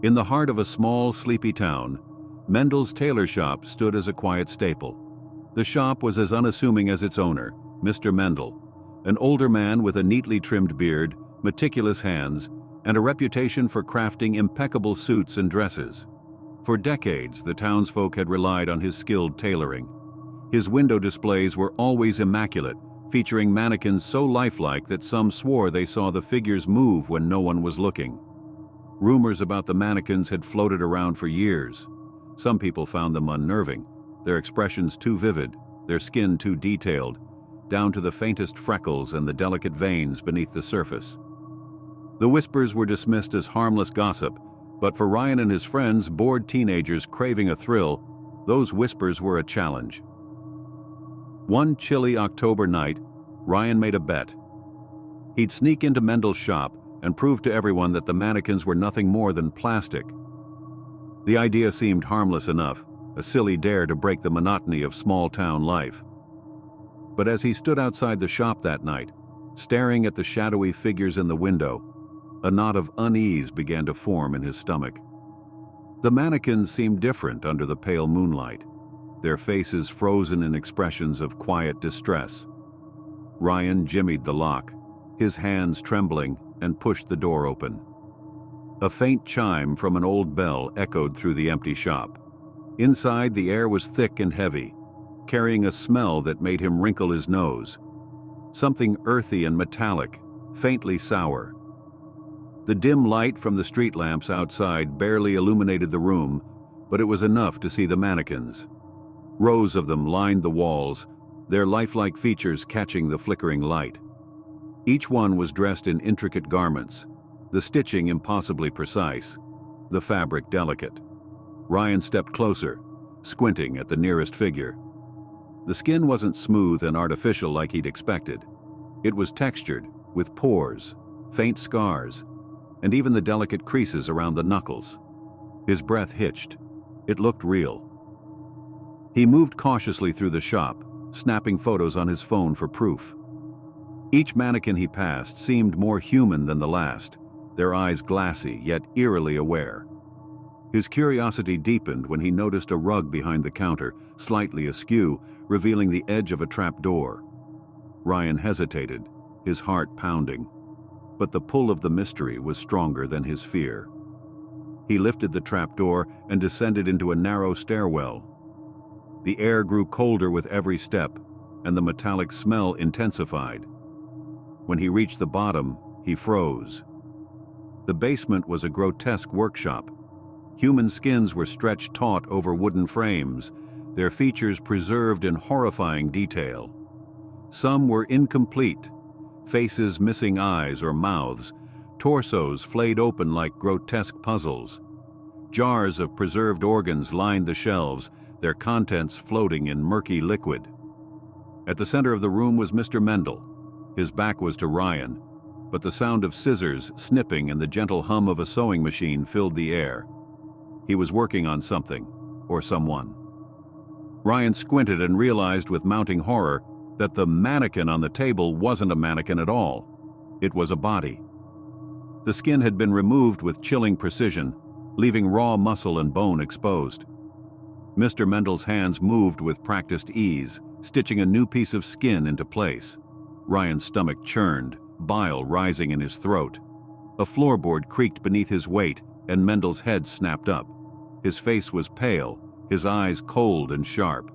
In the heart of a small, sleepy town, Mendel's tailor shop stood as a quiet staple. The shop was as unassuming as its owner, Mr. Mendel, an older man with a neatly trimmed beard, meticulous hands, and a reputation for crafting impeccable suits and dresses. For decades, the townsfolk had relied on his skilled tailoring. His window displays were always immaculate, featuring mannequins so lifelike that some swore they saw the figures move when no one was looking. Rumors about the mannequins had floated around for years. Some people found them unnerving, their expressions too vivid, their skin too detailed, down to the faintest freckles and the delicate veins beneath the surface. The whispers were dismissed as harmless gossip, but for Ryan and his friends, bored teenagers craving a thrill, those whispers were a challenge. One chilly October night, Ryan made a bet. He'd sneak into Mendel's shop and prove to everyone that the mannequins were nothing more than plastic. The idea seemed harmless enough, a silly dare to break the monotony of small-town life. But as he stood outside the shop that night, staring at the shadowy figures in the window, a knot of unease began to form in his stomach. The mannequins seemed different under the pale moonlight, their faces frozen in expressions of quiet distress. Ryan jimmied the lock, his hands trembling, and pushed the door open. A faint chime from an old bell echoed through the empty shop. Inside, the air was thick and heavy, carrying a smell that made him wrinkle his nose. Something earthy and metallic, faintly sour. The dim light from the street lamps outside barely illuminated the room, but it was enough to see the mannequins. Rows of them lined the walls, their lifelike features catching the flickering light. Each one was dressed in intricate garments, the stitching impossibly precise, the fabric delicate. Ryan stepped closer, squinting at the nearest figure. The skin wasn't smooth and artificial like he'd expected. It was textured, with pores, faint scars, and even the delicate creases around the knuckles. His breath hitched. It looked real. He moved cautiously through the shop, snapping photos on his phone for proof. Each mannequin he passed seemed more human than the last, their eyes glassy yet eerily aware. His curiosity deepened when he noticed a rug behind the counter, slightly askew, revealing the edge of a trap door. Ryan hesitated, his heart pounding, but the pull of the mystery was stronger than his fear. He lifted the trap door and descended into a narrow stairwell. The air grew colder with every step, and the metallic smell intensified. When he reached the bottom, he froze. The basement was a grotesque workshop. Human skins were stretched taut over wooden frames, their features preserved in horrifying detail. Some were incomplete, faces missing eyes or mouths, torsos flayed open like grotesque puzzles. Jars of preserved organs lined the shelves, their contents floating in murky liquid. At the center of the room was Mr. Mendel. His back was to Ryan, but the sound of scissors snipping and the gentle hum of a sewing machine filled the air. He was working on something, or someone. Ryan squinted and realized with mounting horror that the mannequin on the table wasn't a mannequin at all. It was a body. The skin had been removed with chilling precision, leaving raw muscle and bone exposed. Mr. Mendel's hands moved with practiced ease, stitching a new piece of skin into place. Ryan's stomach churned, bile rising in his throat. A floorboard creaked beneath his weight, and Mendel's head snapped up. His face was pale, his eyes cold and sharp.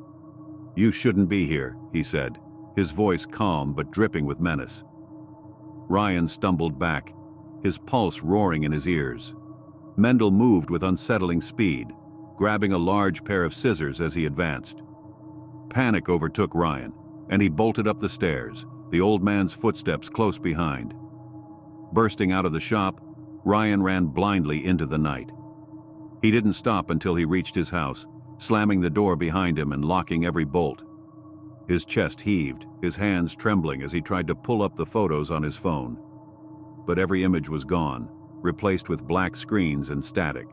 "You shouldn't be here," he said, his voice calm but dripping with menace. Ryan stumbled back, his pulse roaring in his ears. Mendel moved with unsettling speed, grabbing a large pair of scissors as he advanced. Panic overtook Ryan, and he bolted up the stairs, the old man's footsteps close behind. Bursting out of the shop, Ryan ran blindly into the night. He didn't stop until he reached his house, slamming the door behind him and locking every bolt. His chest heaved, his hands trembling as he tried to pull up the photos on his phone. But every image was gone, replaced with black screens and static.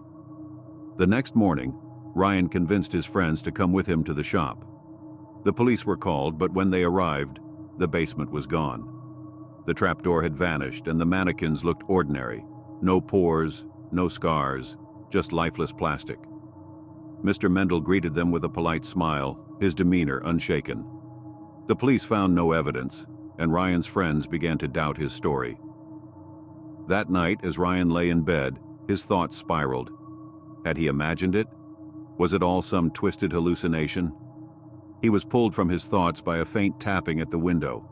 The next morning, Ryan convinced his friends to come with him to the shop. The police were called, but when they arrived, the basement was gone. The trapdoor had vanished and the mannequins looked ordinary. No pores, no scars, just lifeless plastic. Mr. Mendel greeted them with a polite smile, his demeanor unshaken. The police found no evidence, and Ryan's friends began to doubt his story. That night, as Ryan lay in bed, his thoughts spiraled. Had he imagined it? Was it all some twisted hallucination? He was pulled from his thoughts by a faint tapping at the window.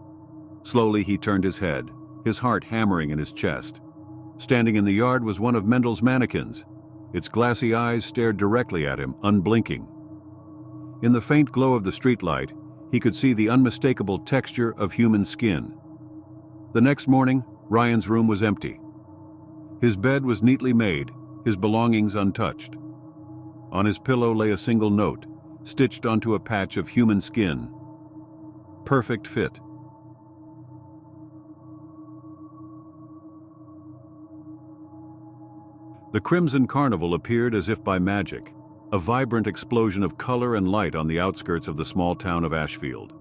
Slowly he turned his head, his heart hammering in his chest. Standing in the yard was one of Mendel's mannequins. Its glassy eyes stared directly at him, unblinking. In the faint glow of the streetlight, he could see the unmistakable texture of human skin. The next morning, Ryan's room was empty. His bed was neatly made, his belongings untouched. On his pillow lay a single note, stitched onto a patch of human skin. Perfect fit. The Crimson Carnival appeared as if by magic, a vibrant explosion of color and light on the outskirts of the small town of Ashfield.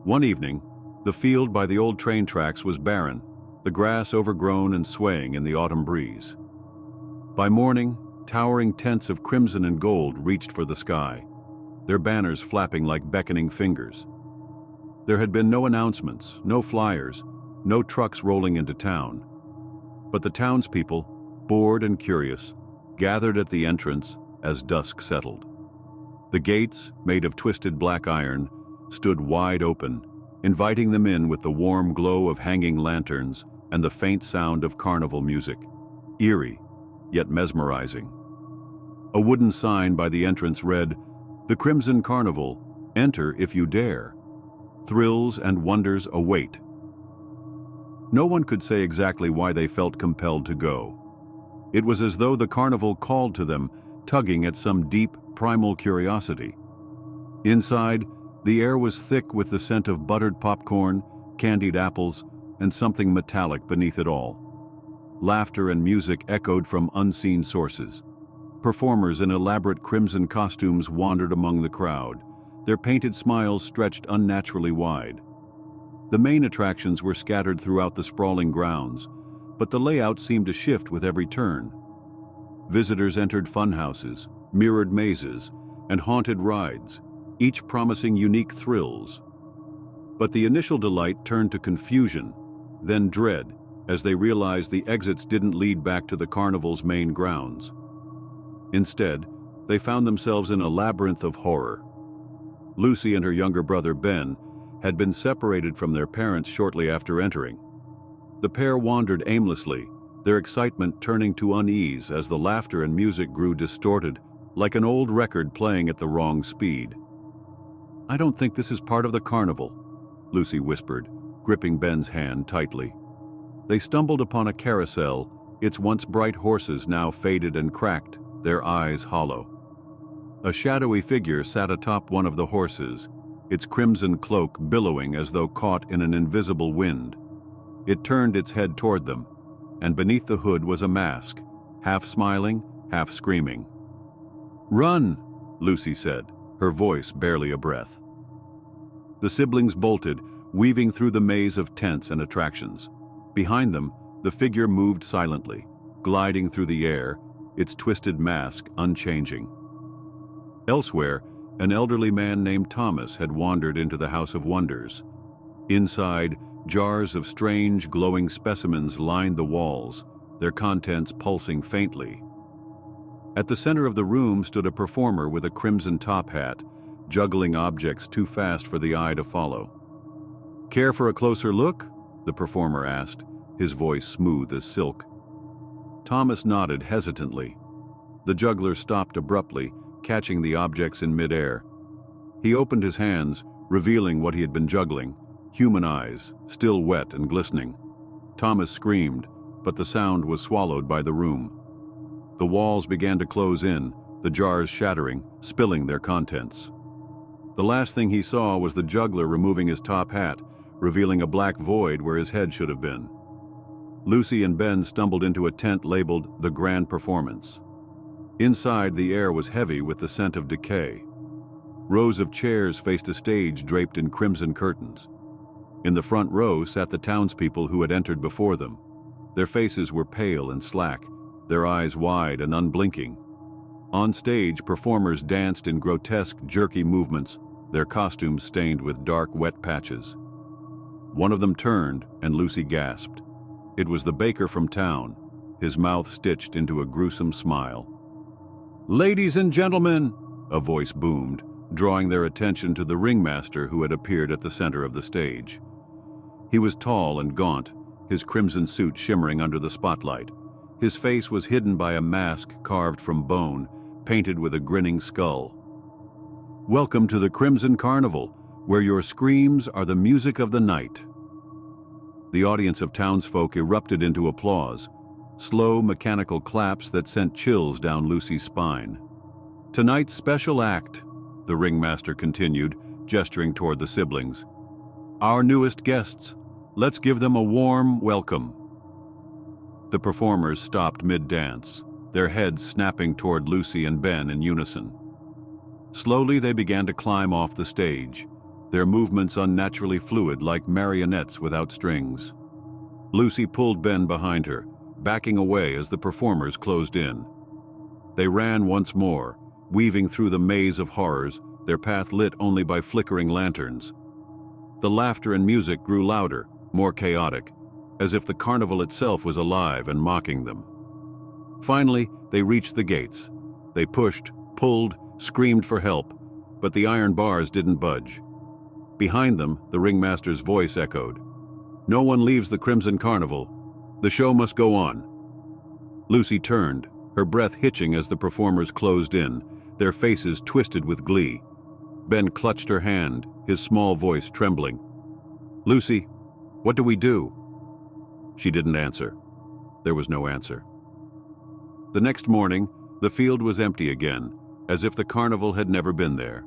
One evening, the field by the old train tracks was barren, the grass overgrown and swaying in the autumn breeze. By morning, towering tents of crimson and gold reached for the sky, their banners flapping like beckoning fingers. There had been no announcements, no flyers, no trucks rolling into town. But the townspeople, bored and curious, gathered at the entrance as dusk settled. The gates, made of twisted black iron, stood wide open, inviting them in with the warm glow of hanging lanterns and the faint sound of carnival music, eerie, yet mesmerizing. A wooden sign by the entrance read, "The Crimson Carnival, enter if you dare. Thrills and wonders await." No one could say exactly why they felt compelled to go. It was as though the carnival called to them, tugging at some deep, primal curiosity. Inside, the air was thick with the scent of buttered popcorn, candied apples, and something metallic beneath it all. Laughter and music echoed from unseen sources. Performers in elaborate crimson costumes wandered among the crowd, their painted smiles stretched unnaturally wide. The main attractions were scattered throughout the sprawling grounds, but the layout seemed to shift with every turn. Visitors entered funhouses, mirrored mazes, and haunted rides, each promising unique thrills. But the initial delight turned to confusion, then dread, as they realized the exits didn't lead back to the carnival's main grounds. Instead, they found themselves in a labyrinth of horror. Lucy and her younger brother Ben had been separated from their parents shortly after entering. The pair wandered aimlessly, their excitement turning to unease as the laughter and music grew distorted, like an old record playing at the wrong speed. "I don't think this is part of the carnival," Lucy whispered, gripping Ben's hand tightly. They stumbled upon a carousel, its once bright horses now faded and cracked, their eyes hollow. A shadowy figure sat atop one of the horses, its crimson cloak billowing as though caught in an invisible wind. It turned its head toward them, and beneath the hood was a mask, half smiling, half screaming. "Run!" Lucy said, her voice barely a breath. The siblings bolted, weaving through the maze of tents and attractions. Behind them, the figure moved silently, gliding through the air, its twisted mask unchanging. Elsewhere, an elderly man named Thomas had wandered into the House of Wonders. Inside, jars of strange, glowing specimens lined the walls, their contents pulsing faintly. At the center of the room stood a performer with a crimson top hat, juggling objects too fast for the eye to follow. "Care for a closer look?" the performer asked, his voice smooth as silk. Thomas nodded hesitantly. The juggler stopped abruptly, catching the objects in midair. He opened his hands, revealing what he had been juggling, human eyes, still wet and glistening. Thomas screamed, but the sound was swallowed by the room. The walls began to close in, the jars shattering, spilling their contents. The last thing he saw was the juggler removing his top hat, revealing a black void where his head should have been. Lucy and Ben stumbled into a tent labeled The Grand Performance. Inside, the air was heavy with the scent of decay. Rows of chairs faced a stage draped in crimson curtains. In the front row sat the townspeople who had entered before them. Their faces were pale and slack, their eyes wide and unblinking. On stage, performers danced in grotesque, jerky movements, their costumes stained with dark, wet patches. One of them turned, and Lucy gasped. It was the baker from town, his mouth stitched into a gruesome smile. "Ladies and gentlemen," a voice boomed, drawing their attention to the ringmaster who had appeared at the center of the stage. He was tall and gaunt, his crimson suit shimmering under the spotlight. His face was hidden by a mask carved from bone, painted with a grinning skull. "Welcome to the Crimson Carnival, where your screams are the music of the night." The audience of townsfolk erupted into applause, slow, mechanical claps that sent chills down Lucy's spine. "Tonight's special act," the ringmaster continued, gesturing toward the siblings. "Our newest guests. Let's give them a warm welcome." The performers stopped mid-dance, their heads snapping toward Lucy and Ben in unison. Slowly they began to climb off the stage, their movements unnaturally fluid like marionettes without strings. Lucy pulled Ben behind her, backing away as the performers closed in. They ran once more, weaving through the maze of horrors, their path lit only by flickering lanterns. The laughter and music grew louder, more chaotic, as if the carnival itself was alive and mocking them. Finally, they reached the gates. They pushed, pulled, screamed for help, but the iron bars didn't budge. Behind them, the ringmaster's voice echoed. "No one leaves the Crimson Carnival. The show must go on." Lucy turned, her breath hitching as the performers closed in, their faces twisted with glee. Ben clutched her hand, his small voice trembling. "Lucy, what do we do?" She didn't answer. There was no answer. The next morning, the field was empty again, as if the carnival had never been there.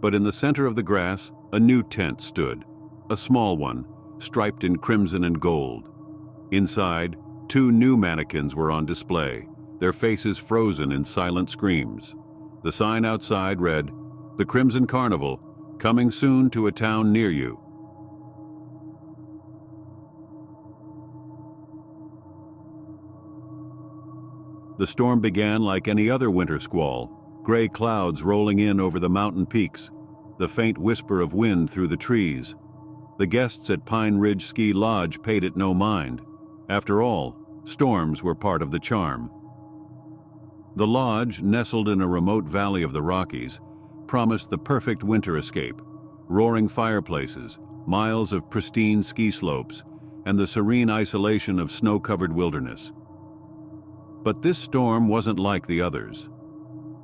But in the center of the grass, a new tent stood, a small one, striped in crimson and gold. Inside, 2 new mannequins were on display, their faces frozen in silent screams. The sign outside read, "The Crimson Carnival, coming soon to a town near you." The storm began like any other winter squall, gray clouds rolling in over the mountain peaks, the faint whisper of wind through the trees. The guests at Pine Ridge Ski Lodge paid it no mind. After all, storms were part of the charm. The lodge, nestled in a remote valley of the Rockies, promised the perfect winter escape: roaring fireplaces, miles of pristine ski slopes, and the serene isolation of snow-covered wilderness. But this storm wasn't like the others.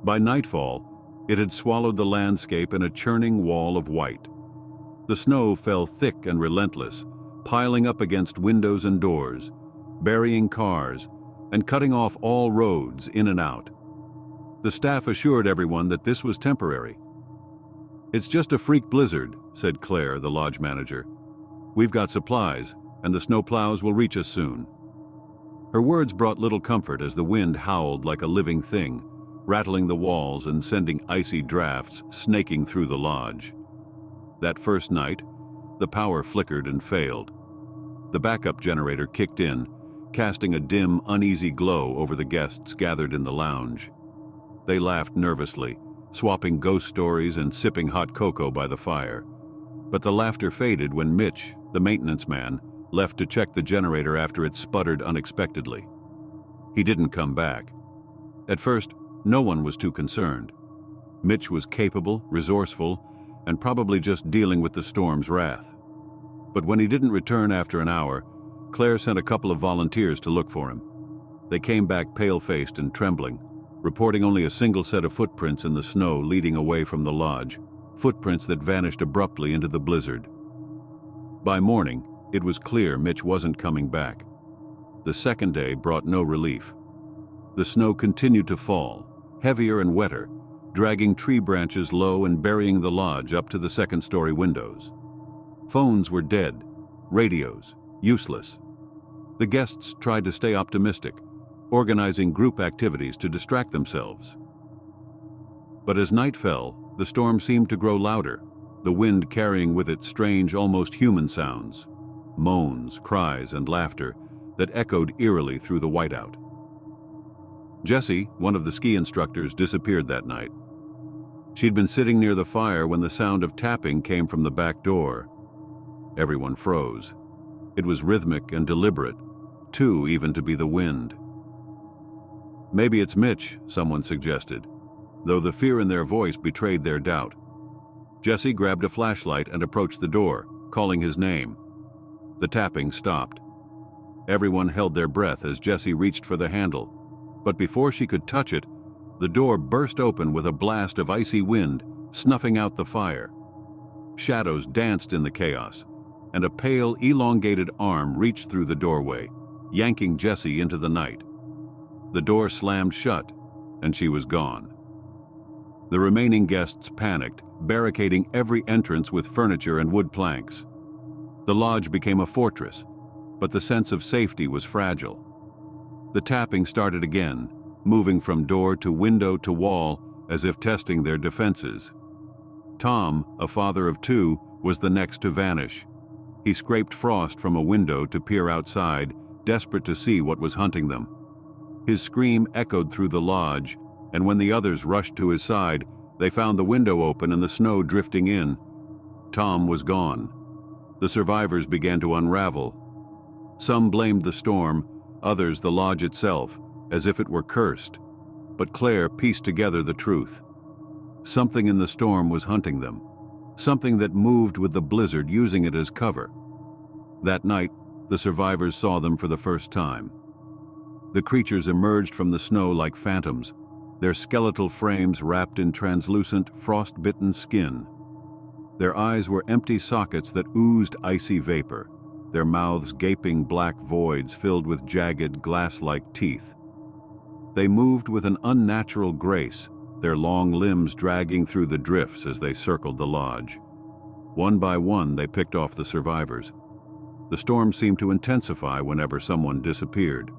By nightfall, it had swallowed the landscape in a churning wall of white. The snow fell thick and relentless, piling up against windows and doors, burying cars, and cutting off all roads in and out. The staff assured everyone that this was temporary. "It's just a freak blizzard," said Claire, the lodge manager. "We've got supplies, and the snowplows will reach us soon." Her words brought little comfort as the wind howled like a living thing, rattling the walls and sending icy drafts snaking through the lodge. That first night, the power flickered and failed. The backup generator kicked in, casting a dim, uneasy glow over the guests gathered in the lounge. They laughed nervously, swapping ghost stories and sipping hot cocoa by the fire. But the laughter faded when Mitch, the maintenance man, left to check the generator after it sputtered unexpectedly. He didn't come back. At first, no one was too concerned. Mitch was capable, resourceful, and probably just dealing with the storm's wrath. But when he didn't return after an hour, Claire sent a couple of volunteers to look for him. They came back pale-faced and trembling, reporting only a single set of footprints in the snow leading away from the lodge, footprints that vanished abruptly into the blizzard. By morning, it was clear Mitch wasn't coming back. The second day brought no relief. The snow continued to fall, heavier and wetter, dragging tree branches low and burying the lodge up to the second-story windows. Phones were dead, radios useless. The guests tried to stay optimistic, organizing group activities to distract themselves. But as night fell, the storm seemed to grow louder, the wind carrying with it strange, almost human sounds, moans, cries, and laughter that echoed eerily through the whiteout. Jessie, one of the ski instructors, disappeared that night. She'd been sitting near the fire when the sound of tapping came from the back door. Everyone froze. It was rhythmic and deliberate, too even to be the wind. "Maybe it's Mitch," someone suggested, though the fear in their voice betrayed their doubt. Jessie grabbed a flashlight and approached the door, calling his name. The tapping stopped. Everyone held their breath as Jessie reached for the handle, but before she could touch it, the door burst open with a blast of icy wind, snuffing out the fire. Shadows danced in the chaos, and a pale, elongated arm reached through the doorway, yanking Jessie into the night. The door slammed shut, and she was gone. The remaining guests panicked, barricading every entrance with furniture and wood planks. The lodge became a fortress, but the sense of safety was fragile. The tapping started again, moving from door to window to wall as if testing their defenses. Tom, a father of two, was the next to vanish. He scraped frost from a window to peer outside, desperate to see what was hunting them. His scream echoed through the lodge, and when the others rushed to his side, they found the window open and the snow drifting in. Tom was gone. The survivors began to unravel. Some blamed the storm, others the lodge itself, as if it were cursed. But Claire pieced together the truth. Something in the storm was hunting them, something that moved with the blizzard, using it as cover. That night, the survivors saw them for the first time. The creatures emerged from the snow like phantoms, their skeletal frames wrapped in translucent, frost-bitten skin. Their eyes were empty sockets that oozed icy vapor, their mouths gaping black voids filled with jagged, glass-like teeth. They moved with an unnatural grace, their long limbs dragging through the drifts as they circled the lodge. One by one, they picked off the survivors. The storm seemed to intensify whenever someone disappeared.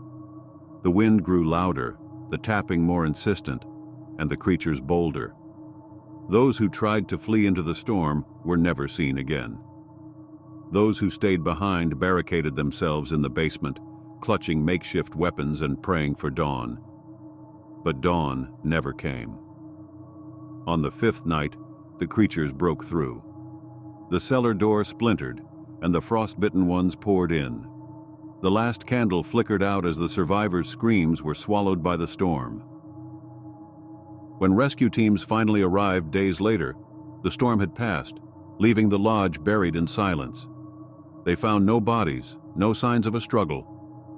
The wind grew louder, the tapping more insistent, and the creatures bolder. Those who tried to flee into the storm were never seen again. Those who stayed behind barricaded themselves in the basement, clutching makeshift weapons and praying for dawn. But dawn never came. On the fifth night, the creatures broke through. The cellar door splintered, and the frost-bitten ones poured in. The last candle flickered out as the survivors' screams were swallowed by the storm. When rescue teams finally arrived days later, the storm had passed, leaving the lodge buried in silence. They found no bodies, no signs of a struggle,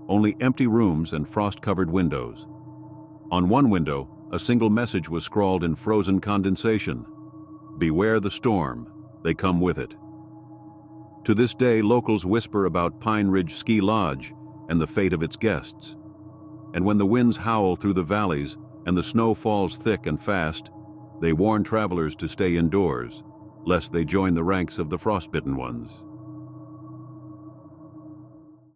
only empty rooms and frost-covered windows. On one window, a single message was scrawled in frozen condensation: "Beware the storm, they come with it." To this day, locals whisper about Pine Ridge Ski Lodge and the fate of its guests. And when the winds howl through the valleys and the snow falls thick and fast, they warn travelers to stay indoors, lest they join the ranks of the frostbitten ones.